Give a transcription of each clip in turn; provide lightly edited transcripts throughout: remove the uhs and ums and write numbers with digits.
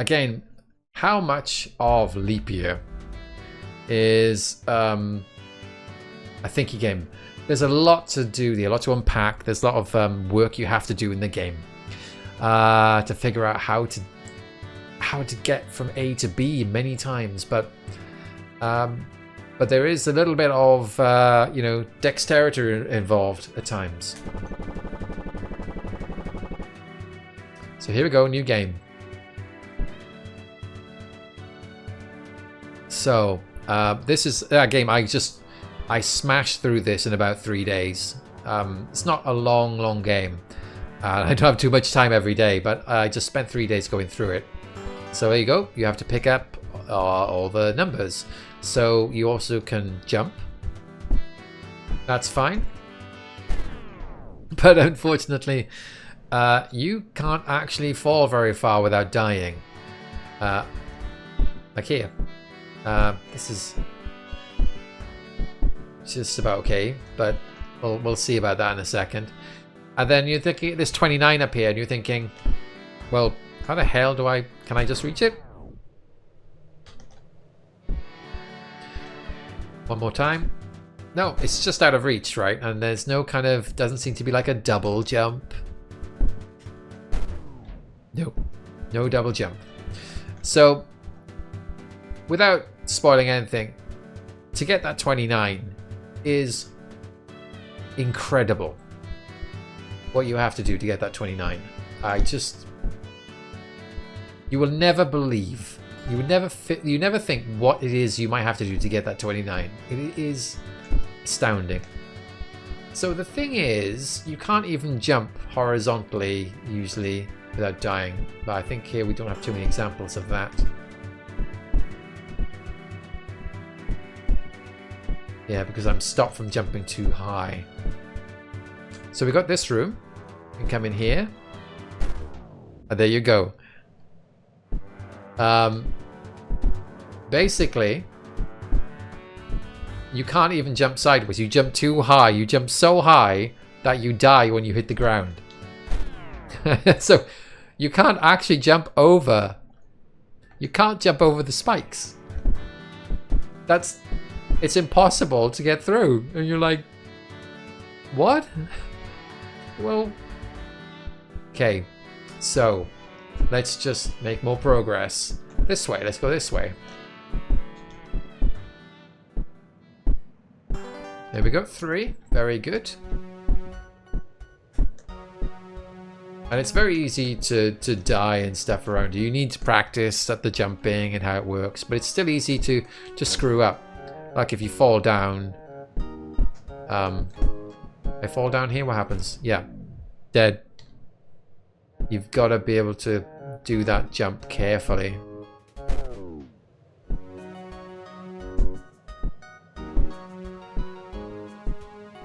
again, how much of Leapia is a Thinky game? There's a lot to do there, a lot to unpack. There's a lot of work you have to do in the game to figure out how to get from A to B many times. But there is a little bit of dexterity involved at times. So here we go, new game. So this is a game I smashed through this in about 3 days. It's not a long game. I don't have too much time every day, but I just spent 3 days going through it. So there you go. You have to pick up all the numbers. So you also can jump. That's fine. But unfortunately, you can't actually fall very far without dying. Like here. This is just about okay, but we'll see about that in a second. And then you're thinking there's 29 up here, and you're thinking, well, how the hell can I just reach it? One more time. No, it's just out of reach, right? And there's no doesn't seem to be like a double jump. Nope, no double jump. So, without spoiling anything, to get that 29 is incredible. What you have to do to get that 29. You will never believe. You never think what it is you might have to do to get that 29. It is astounding. So the thing is, you can't even jump horizontally usually without dying. But I think here we don't have too many examples of that. Yeah, because I'm stopped from jumping too high. So we got this room. You can come in here. And there you go. Basically, you can't even jump sideways. You jump too high. You jump so high that you die when you hit the ground. So you can't actually jump over. You can't jump over the spikes. It's impossible to get through. And you're like, what? Well, okay. So let's just make more progress. This way, let's go this way. There we go, 3. Very good. And it's very easy to die and stuff around you. You need to practice at the jumping and how it works, but it's still easy to screw up. Like if you fall down. I fall down here, what happens? Yeah, dead. You've got to be able to do that jump carefully.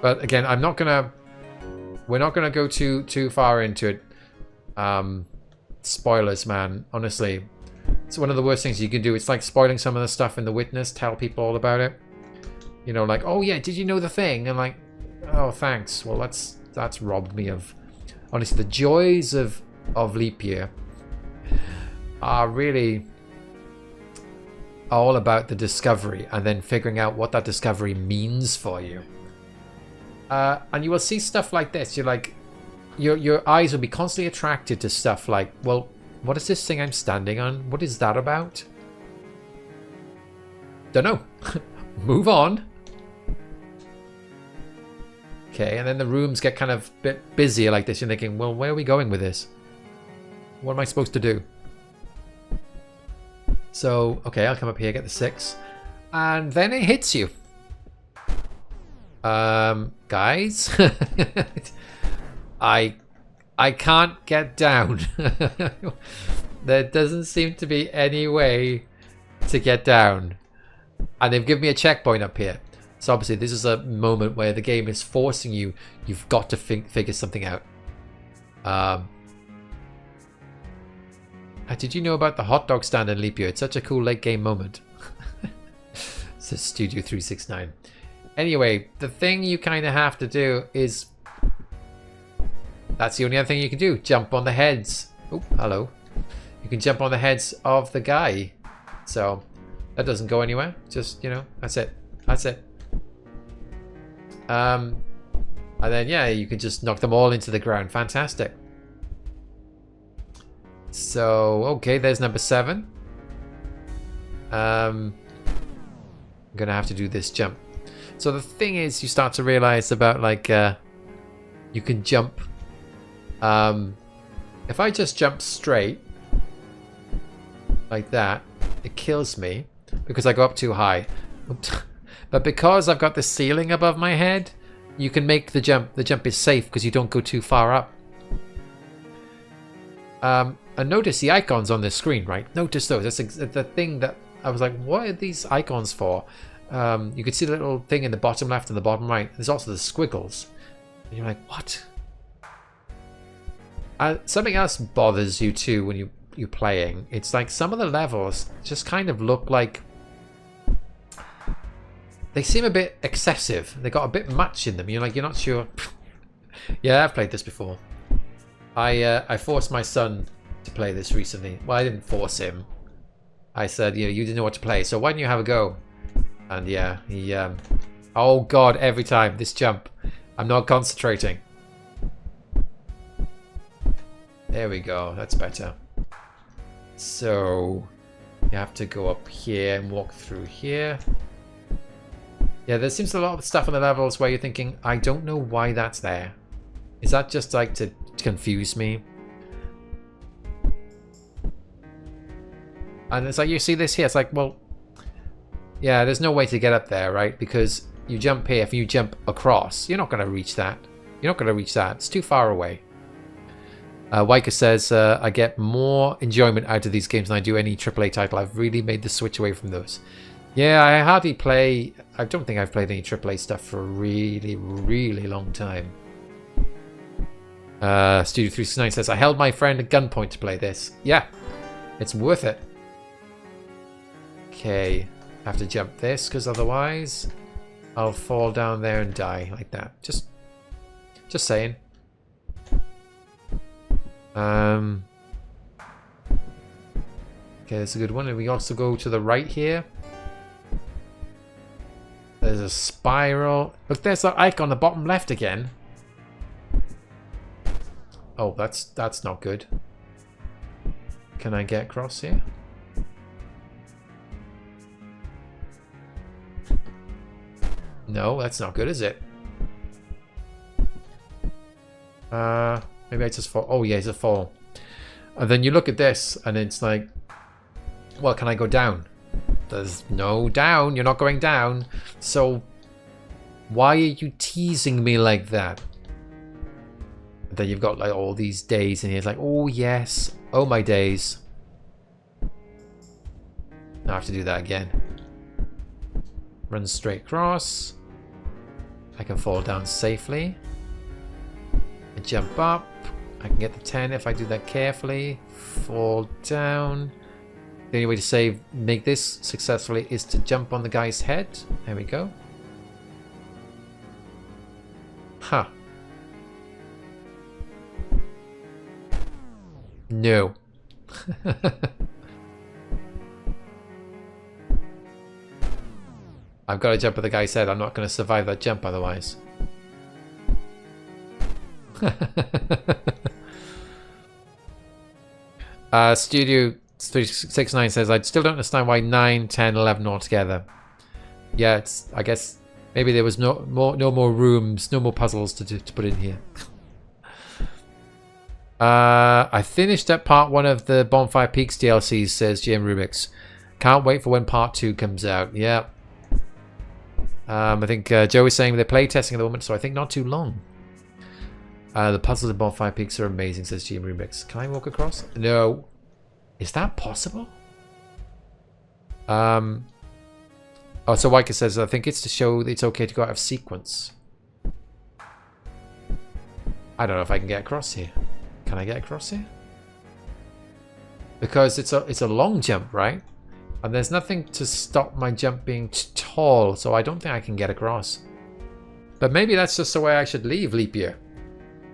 But again, we're not gonna go too far into it. Spoilers, man. Honestly, it's one of the worst things you can do. It's like spoiling some of the stuff in The Witness. Tell people all about it. You know, like, oh yeah, did you know the thing? And like, oh thanks. Well, that's robbed me of. Honestly, the joys of Leapia are really all about the discovery and then figuring out what that discovery means for you. And you will see stuff like this. You're like, your eyes will be constantly attracted to stuff like, well, what is this thing I'm standing on? What is that about? Don't know. Move on. Okay, and then the rooms get kind of a bit busier like this. You're thinking, well, where are we going with this? What am I supposed to do? So, okay, I'll come up here, get the 6. And then it hits you. Guys, I can't get down. There doesn't seem to be any way to get down. And they've given me a checkpoint up here. So obviously this is a moment where the game is forcing you. You've got to figure something out. Did you know about the hot dog stand in Leapia? It's such a cool late game moment. Says Studio 369. Anyway, the thing you kind of have to do is... That's the only other thing you can do. Jump on the heads. Oh, hello. You you can jump on the heads of the guy. So that doesn't go anywhere. Just, you know, that's it. That's it. And then, yeah, you can just knock them all into the ground. Fantastic. So, okay, there's number 7. I'm going to have to do this jump. So the thing is, you start to realize about, like, you can jump. If I just jump straight, like that, it kills me because I go up too high. But because I've got the ceiling above my head, you can make the jump. The jump is safe because you don't go too far up. And notice the icons on the screen, right? Notice those. That's the thing that I was like, what are these icons for? You can see the little thing in the bottom left and the bottom right. There's also the squiggles. And you're like, what? Something else bothers you too when you're playing. It's like some of the levels just kind of look like they seem a bit excessive. They got a bit much in them. You're like, you're not sure. Yeah, I've played this before. I forced my son to play this recently. Well, I didn't force him. I said, you didn't know what to play, so why don't you have a go? And yeah, he oh god, every time this jump, I'm not concentrating. There we go, that's better. So you have to go up here and walk through here. Yeah, there seems a lot of stuff on the levels where you're thinking, I don't know why that's there. Is that just like to confuse me? And it's like, you see this here, it's like, well, yeah, there's no way to get up there, right? Because you jump here, if you jump across, you're not going to reach that. You're not going to reach that. It's too far away. Waika says, I get more enjoyment out of these games than I do any AAA title. I've really made the switch away from those. Yeah, I hardly play... I don't think I've played any AAA stuff for a really, really long time. Studio 369 says, I held my friend at gunpoint to play this. Yeah, it's worth it. Okay, I have to jump this because otherwise I'll fall down there and die like that. Just saying. Okay, that's a good one. And we also go to the right here. There's a spiral. Look, there's that icon on the bottom left again. Oh, that's not good. Can I get across here? No, that's not good, is it? Maybe I just fall. Oh, yeah, it's a fall. And then you look at this, and it's like, well, can I go down? There's no down. You're not going down. So why are you teasing me like that? And then you've got like all these days, and he's like, oh, yes. Oh, my days. Now I have to do that again. Run straight across. I can fall down safely. I jump up. I can get the 10 if I do that carefully. Fall down. The only way to make this successfully is to jump on the guy's head. There we go. Huh. No. I've got to jump at the guy's head. I'm not going to survive that jump otherwise. Studio 369 says, I still don't understand why 9, 10, 11 all together. Yeah, I guess maybe there was no more rooms, no more puzzles to put in here. I finished up part 1 of the Bonfire Peaks DLCs, says Jim Rubix. Can't wait for when part 2 comes out. Yeah. I think Joe is saying they're playtesting at the moment, so I think not too long. The puzzles in Bonfire Peaks are amazing, says GM Remix. Can I walk across? No. Is that possible? Oh, so Waika says, I think it's to show that it's okay to go out of sequence. I don't know if I can get across here. Can I get across here? Because it's a long jump, right? And there's nothing to stop my jump being tall, so I don't think I can get across. But maybe that's just the way I should leave Leapia.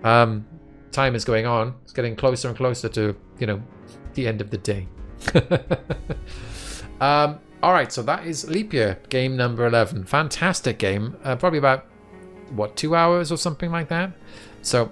Time is going on. It's getting closer and closer to, the end of the day. All right, so that is Leapia, game number 11. Fantastic game. Probably about, what, 2 hours or something like that? So